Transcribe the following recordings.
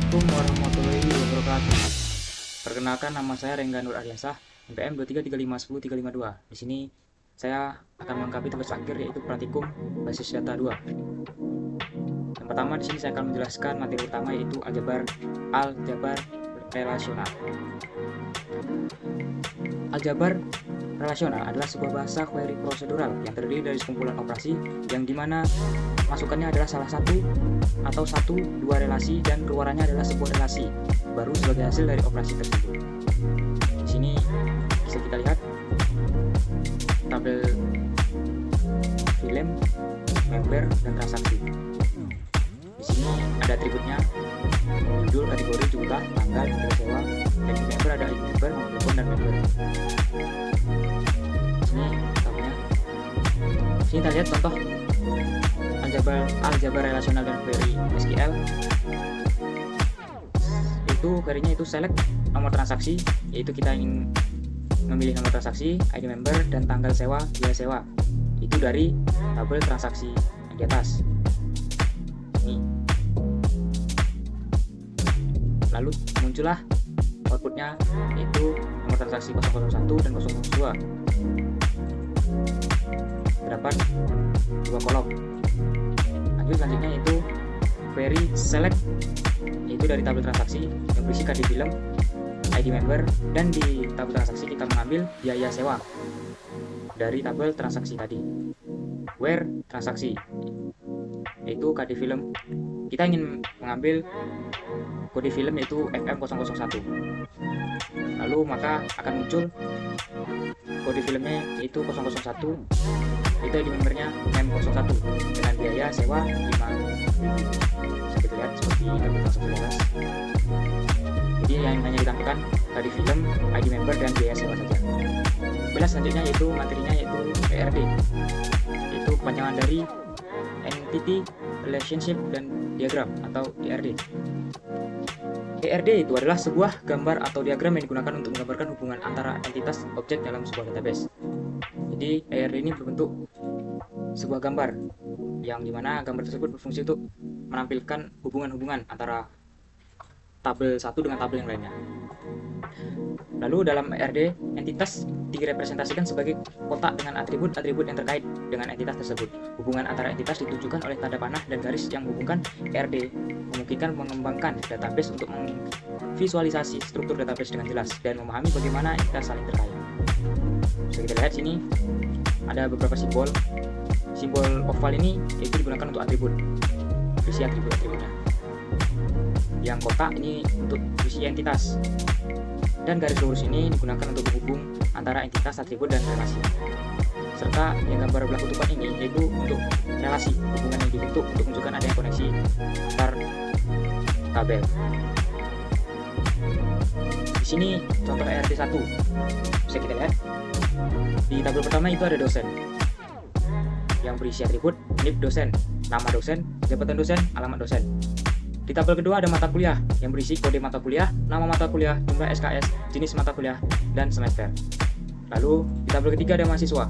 Assalamualaikum warahmatullahi wabarakatuh. Perkenalkan, nama saya Rengga Nur Aryasah, NPM 23351032. Di sini saya akan melengkapi tugas akhir, yaitu praktikum basis data 2. Yang pertama, di sini saya akan menjelaskan materi utama, yaitu aljabar relasional. Aljabar relasional adalah sebuah bahasa query prosedural yang terdiri dari sekumpulan operasi yang dimana masukannya adalah salah satu atau dua relasi dan keluarannya adalah sebuah relasi baru sebagai hasil dari operasi tersebut. Di sini bisa kita lihat tabel film, member, dan transaksi. Di sini ada atributnya, judul, kategori, jumlah, tanggal, harga sewa, dan di member ada member, telepon, dan member. Sini tabelnya. Sini kita lihat contoh aljabar relasional dan query SQL. Itu query-nya itu select nomor transaksi, yaitu kita ingin memilih nomor transaksi, ID member, dan tanggal sewa, biaya sewa. Itu dari tabel transaksi yang di atas. Ini. Lalu muncullah outputnya, yaitu nomor transaksi 001 dan 002. Terdapat dua kolom. Lanjut, selanjutnya yaitu query select, yaitu dari tabel transaksi yang berisi KD film, ID member, dan di tabel transaksi kita mengambil biaya sewa dari tabel transaksi tadi. Where transaksi, yaitu KD film, kita ingin mengambil kode film yaitu FM001. Lalu maka akan muncul kode filmnya yaitu 001, itu di membernya M01 dengan biaya sewa 5. Bisa kita lihat seperti tabel transaksi atas. Jadi yang hanya ditampilkan dari film, ID member, dan biaya sewa saja. Kemudian selanjutnya yaitu materinya yaitu ERD, yaitu kepanjangan dari Entity Relationship dan Diagram atau ERD. ERD itu adalah sebuah gambar atau diagram yang digunakan untuk menggambarkan hubungan antara entitas objek dalam sebuah database. Jadi ERD ini berbentuk sebuah gambar yang dimana gambar tersebut berfungsi untuk menampilkan hubungan-hubungan antara tabel satu dengan tabel yang lainnya. Lalu dalam ERD, entitas direpresentasikan sebagai kotak dengan atribut-atribut yang terkait dengan entitas tersebut. Hubungan antara entitas ditunjukkan oleh tanda panah dan garis yang menghubungkan ERD, memungkinkan mengembangkan database untuk memvisualisasi struktur database dengan jelas dan memahami bagaimana entitas saling terkait. Bisa kita lihat sini ada beberapa simbol. Simbol oval ini itu digunakan untuk atribut, berisi atribut-atributnya. Yang kotak ini untuk berisi entitas, dan garis lurus ini digunakan untuk menghubung antara entitas, atribut, dan relasi. Serta yang gambar belah kutukan ini yaitu untuk relasi, hubungan yang dibentuk untuk menunjukkan adanya koneksi antar tabel. Di sini contoh ERD 1 bisa kita lihat. Di tabel pertama itu ada dosen yang berisi atribut NIP dosen, nama dosen, jabatan dosen, alamat dosen. Di tabel kedua ada mata kuliah yang berisi kode mata kuliah, nama mata kuliah, jumlah SKS, jenis mata kuliah, dan semester. Lalu di tabel ketiga ada mahasiswa.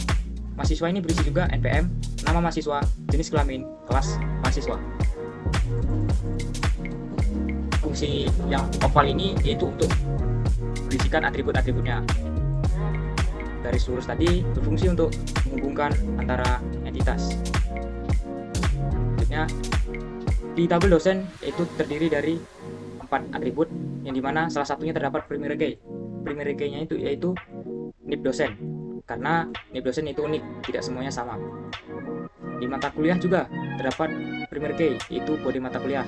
Mahasiswa ini berisi juga NPM, nama mahasiswa, jenis kelamin, kelas mahasiswa. Fungsi yang oval ini yaitu untuk berisikan atribut-atributnya. Garis lurus tadi berfungsi untuk menghubungkan antara entitas. Selanjutnya, di tabel dosen itu terdiri dari 4 atribut yang dimana salah satunya terdapat primary key. Primary key-nya itu yaitu NIP dosen, karena NIP dosen itu unik, tidak semuanya sama. Di mata kuliah juga terdapat primary key, yaitu kode mata kuliah,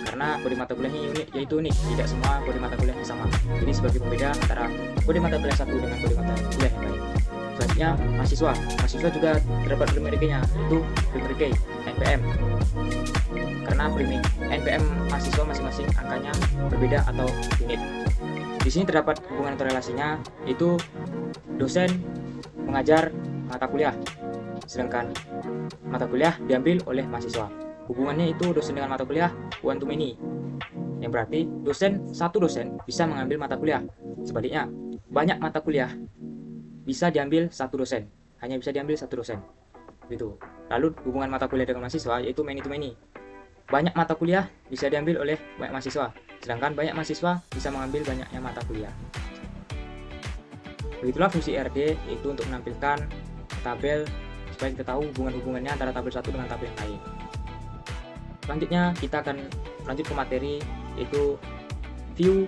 karena kode mata kuliahnya unik, yaitu unik, tidak semua kode mata kuliahnya sama. Jadi sebagai pembeda antara kode mata kuliah satu dengan kode mata kuliah yang lain. Selanjutnya mahasiswa juga terdapat primary key-nya, yaitu primary key NPM, karena NPM mahasiswa masing-masing angkanya berbeda atau unit. Di sini terdapat hubungan atau relasinya, yaitu dosen mengajar mata kuliah, sedangkan mata kuliah diambil oleh mahasiswa. Hubungannya itu dosen dengan mata kuliah one to many, yang berarti satu dosen bisa mengambil mata kuliah. Sebaliknya, banyak mata kuliah bisa diambil satu dosen, hanya bisa diambil satu dosen. Gitu. Lalu hubungan mata kuliah dengan mahasiswa yaitu many to many. banyak mata kuliah bisa diambil oleh banyak mahasiswa, sedangkan banyak mahasiswa bisa mengambil banyaknya mata kuliah. Begitulah fungsi RD, yaitu untuk menampilkan tabel supaya kita tahu hubungan-hubungannya antara tabel satu dengan tabel yang lain. Selanjutnya kita akan lanjut ke materi, yaitu view,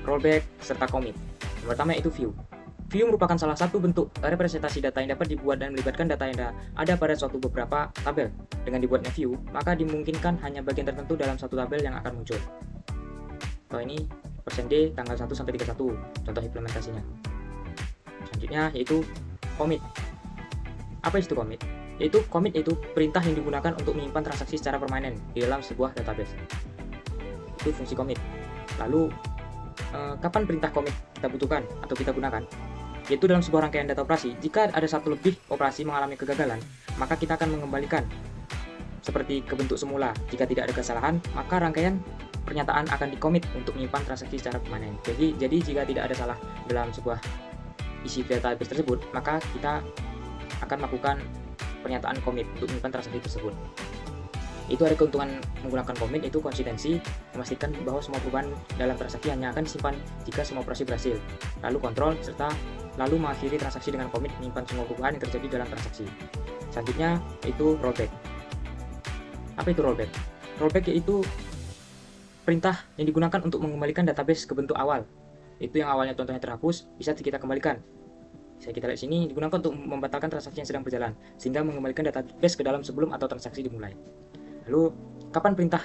rollback, serta commit. Yang pertama yaitu view. View merupakan salah satu bentuk representasi data yang dapat dibuat dan melibatkan data yang ada pada suatu beberapa tabel. Dengan dibuatnya view, maka dimungkinkan hanya bagian tertentu dalam satu tabel yang akan muncul. Contoh ini %D tanggal 1 sampai 31, contoh implementasinya. Selanjutnya yaitu commit. Apa itu commit? Yaitu commit itu perintah yang digunakan untuk menyimpan transaksi secara permanen di dalam sebuah database. Itu fungsi commit. Lalu kapan perintah commit kita butuhkan atau kita gunakan? Yaitu dalam sebuah rangkaian data operasi, jika ada satu lebih operasi mengalami kegagalan, maka kita akan mengembalikan seperti ke bentuk semula. Jika tidak ada kesalahan, maka rangkaian pernyataan akan di-commit untuk menyimpan transaksi secara permanen. Jadi jika tidak ada salah dalam sebuah isi database tersebut, maka kita akan melakukan pernyataan commit untuk menyimpan transaksi tersebut. Itu ada keuntungan menggunakan commit, itu konsistensi, memastikan bahwa semua perubahan dalam transaksi hanya akan disimpan jika semua operasi berhasil. Lalu kontrol, serta lalu mengakhiri transaksi dengan commit menyimpan semua perubahan yang terjadi dalam transaksi. Selanjutnya itu rollback. Apa itu rollback? Rollback yaitu perintah yang digunakan untuk mengembalikan database ke bentuk awal. Itu yang awalnya contohnya terhapus, bisa kita kembalikan. Bisa kita lihat sini, digunakan untuk membatalkan transaksi yang sedang berjalan, sehingga mengembalikan database ke dalam sebelum atau transaksi dimulai. Lalu, kapan perintah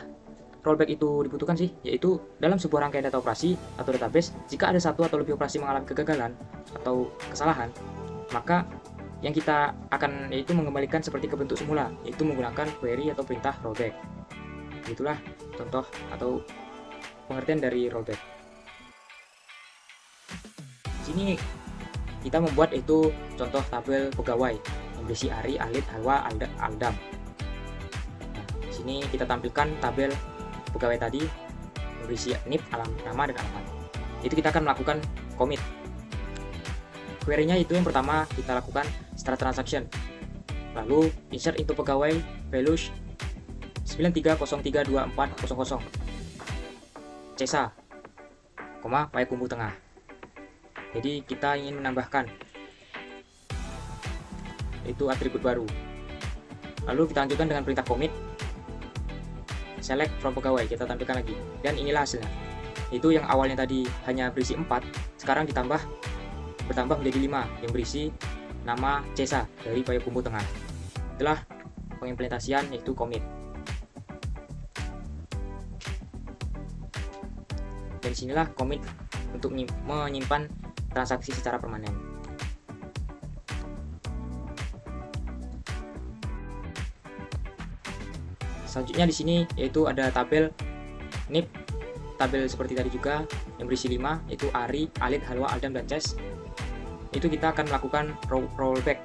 rollback itu dibutuhkan sih? Yaitu dalam sebuah rangkaian data operasi atau database, jika ada satu atau lebih operasi mengalami kegagalan atau kesalahan, maka yang kita akan yaitu mengembalikan seperti ke bentuk semula, yaitu menggunakan query atau perintah rollback. Itulah contoh atau pengertian dari rollback. Di sini kita membuat itu contoh tabel pegawai yang berisi Ari, Alit, Halwa, Aldam. Di sini kita tampilkan tabel pegawai tadi yang berisi NIP, nama dan alamat. Itu kita akan melakukan commit. Query-nya itu yang pertama kita lakukan start transaction. Lalu insert into pegawai values 93032400 CESA, payakumbuh tengah. Jadi kita ingin menambahkan itu atribut baru. Lalu kita lanjutkan dengan perintah commit. Select from pegawai, kita tampilkan lagi. Dan inilah hasilnya. Itu yang awalnya tadi hanya berisi 4, sekarang bertambah menjadi 5 yang berisi nama CESA dari payakumbuh tengah. Itulah pengimplementasian yaitu commit. Dan sinilah commit untuk menyimpan transaksi secara permanen. Selanjutnya di sini yaitu ada tabel NIP, tabel seperti tadi juga yang berisi 5, yaitu Ari, Alit, Halwa, Aldam, dan Ces. Itu kita akan melakukan rollback.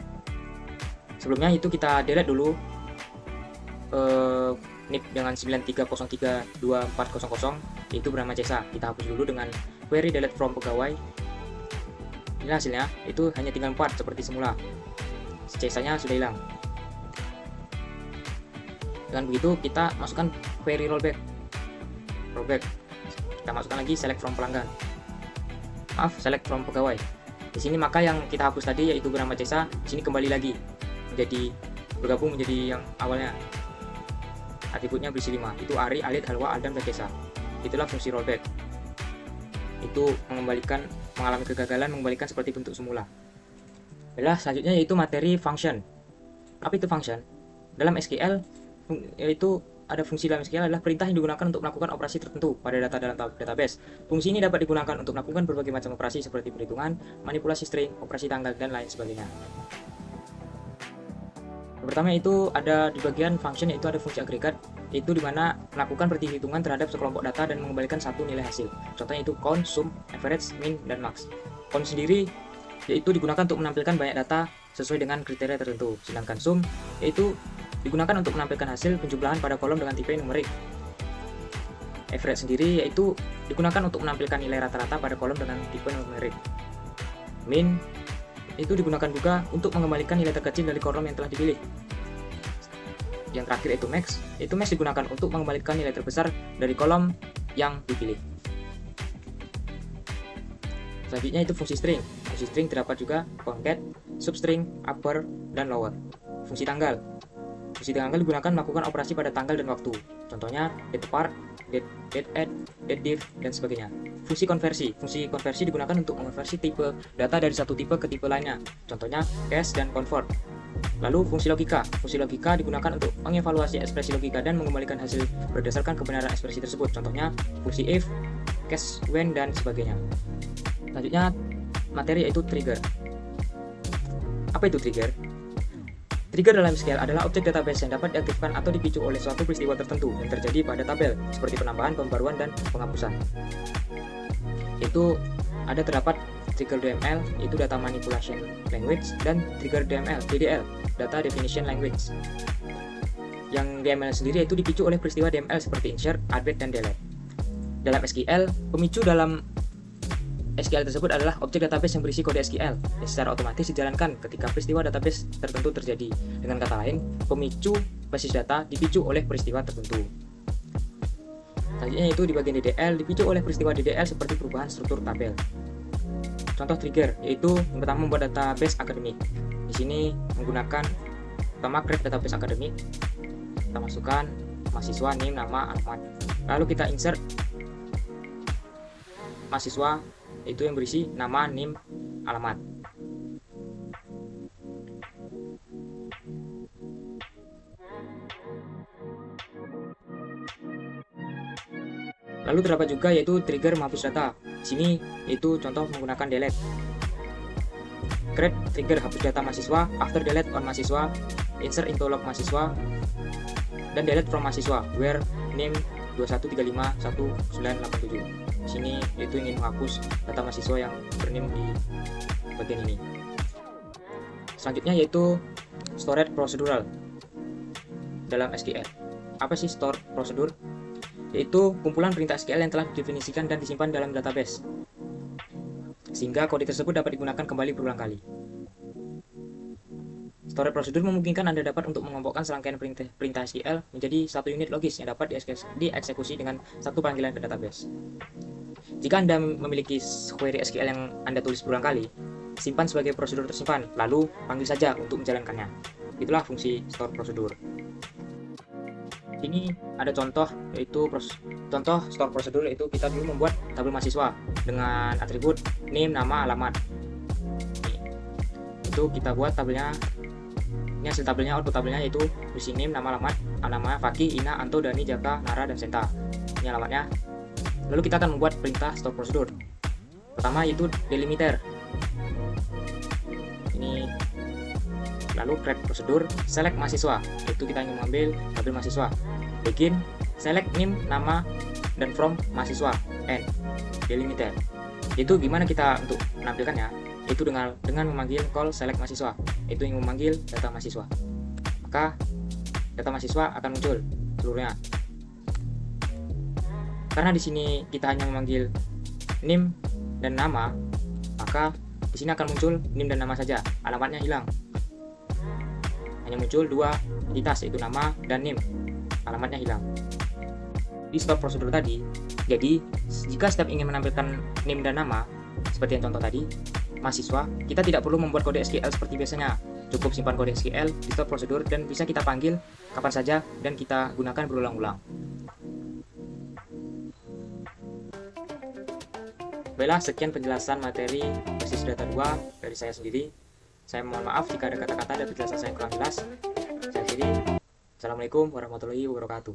Sebelumnya itu kita delete dulu NIP dengan 93032400 yaitu bernama CESA. Kita hapus dulu dengan query delete from pegawai. Ini hasilnya, itu hanya tinggal 4 seperti semula. CESA-nya sudah hilang. Dengan begitu kita masukkan query rollback. Kita masukkan lagi select from pelanggan. Select from pegawai. Di sini maka yang kita hapus tadi yaitu bernama CESA, di sini kembali lagi bergabung menjadi yang awalnya. Atributnya berisi 5, itu Ari, Alit, Halwa, Aldam, dan CESA. Itulah fungsi rollback. Itu mengalami kegagalan, mengembalikan seperti bentuk semula. Selanjutnya yaitu materi function. Apa itu function? Dalam SQL yaitu ada fungsi dalam SQL adalah perintah yang digunakan untuk melakukan operasi tertentu pada data dalam database. Fungsi ini dapat digunakan untuk melakukan berbagai macam operasi seperti perhitungan, manipulasi string, operasi tanggal, dan lain sebagainya. Yang pertama itu ada di bagian function, yaitu ada fungsi agregat, yaitu dimana melakukan perhitungan terhadap sekelompok data dan mengembalikan satu nilai hasil. Contohnya itu count, sum, average, min, dan max. Count sendiri yaitu digunakan untuk menampilkan banyak data sesuai dengan kriteria tertentu, sedangkan sum yaitu digunakan untuk menampilkan hasil penjumlahan pada kolom dengan tipe numerik. Average sendiri yaitu digunakan untuk menampilkan nilai rata-rata pada kolom dengan tipe numerik. Min itu digunakan juga untuk mengembalikan nilai terkecil dari kolom yang telah dipilih. yang terakhir yaitu max. Itu max digunakan untuk mengembalikan nilai terbesar dari kolom yang dipilih. Selanjutnya itu fungsi string. Fungsi string terdapat juga concat, substring, upper, dan lower. Fungsi tanggal. Fungsi tanggal digunakan melakukan operasi pada tanggal dan waktu. Contohnya datePart, dateAdd, dateDiff, dan sebagainya. Fungsi konversi. Fungsi konversi digunakan untuk mengonversi tipe data dari satu tipe ke tipe lainnya. Contohnya cache dan convert. Lalu fungsi logika. Fungsi logika digunakan untuk mengevaluasi ekspresi logika dan mengembalikan hasil berdasarkan kebenaran ekspresi tersebut. Contohnya fungsi if, case when, dan sebagainya. Selanjutnya materi yaitu trigger. Apa itu trigger? Trigger dalam SQL adalah objek database yang dapat diaktifkan atau dipicu oleh suatu peristiwa tertentu yang terjadi pada tabel, seperti penambahan, pembaruan, dan penghapusan. Itu ada terdapat trigger DML, itu data manipulation language, dan trigger DML, DDL, data definition language. Yang DML sendiri itu dipicu oleh peristiwa DML seperti insert, update, dan delete. Dalam SQL, pemicu dalam SQL tersebut adalah objek database yang berisi kode SQL yang secara otomatis dijalankan ketika peristiwa database tertentu terjadi. Dengan kata lain, pemicu basis data dipicu oleh peristiwa tertentu. Selanjutnya itu di bagian DDL dipicu oleh peristiwa DDL seperti perubahan struktur tabel. Contoh trigger yaitu yang pertama membuat database akademik. Di sini menggunakan pertama create database akademik. Kita masukkan mahasiswa, name, nama, alamat. Lalu kita insert mahasiswa itu yang berisi nama, name, alamat. Lalu terdapat juga yaitu trigger menghapus data. Di sini itu contoh menggunakan delete. Create trigger hapus data mahasiswa, after delete on mahasiswa, insert into log mahasiswa, dan delete from mahasiswa, where name 21351987. Di sini itu ingin menghapus data mahasiswa yang bername di bagian ini. Selanjutnya yaitu storage procedural dalam SQL. Apa sih store procedure? Yaitu kumpulan perintah SQL yang telah didefinisikan dan disimpan dalam database, sehingga kode tersebut dapat digunakan kembali berulang kali. Storage procedure memungkinkan Anda dapat untuk mengelompokkan serangkaian perintah SQL menjadi satu unit logis yang dapat dieksekusi dengan satu panggilan ke database. Jika Anda memiliki query SQL yang Anda tulis berulang kali, simpan sebagai prosedur tersimpan, lalu panggil saja untuk menjalankannya. Itulah fungsi store procedure. Ini ada contoh yaitu contoh store procedure, yaitu kita dulu membuat tabel mahasiswa dengan atribut name, nama, alamat. Itu kita buat tabelnya. Ini hasil tabelnya, output tabelnya yaitu berisi name, nama, alamat, namanya Fakih, Ina, Anto, Dani, Jaka, Nara, dan Senta. Ini alamatnya. Lalu kita akan membuat perintah store procedure. Pertama yaitu delimiter. Ini. Lalu create prosedur select mahasiswa. Itu kita ingin mengambil tabel mahasiswa. Begin select name, nama, dan from mahasiswa. End delimiter. Itu gimana kita untuk menampilkannya? Itu dengan memanggil call select mahasiswa. Itu yang memanggil data mahasiswa. Maka data mahasiswa akan muncul seluruhnya. Karena di sini kita hanya memanggil name dan nama, maka di sini akan muncul name dan nama saja. Alamatnya hilang. Hanya muncul dua entitas, yaitu nama dan name. Alamatnya hilang. Di store prosedur tadi, jadi jika setiap ingin menampilkan name dan nama, seperti yang contoh tadi, mahasiswa, kita tidak perlu membuat kode SQL seperti biasanya. Cukup simpan kode SQL di store prosedur dan bisa kita panggil kapan saja dan kita gunakan berulang-ulang. Baiklah, sekian penjelasan materi basis data 2 dari saya sendiri. Saya mohon maaf jika ada kata-kata dan penjelasan saya kurang jelas. Saya akhiri. Assalamualaikum warahmatullahi wabarakatuh.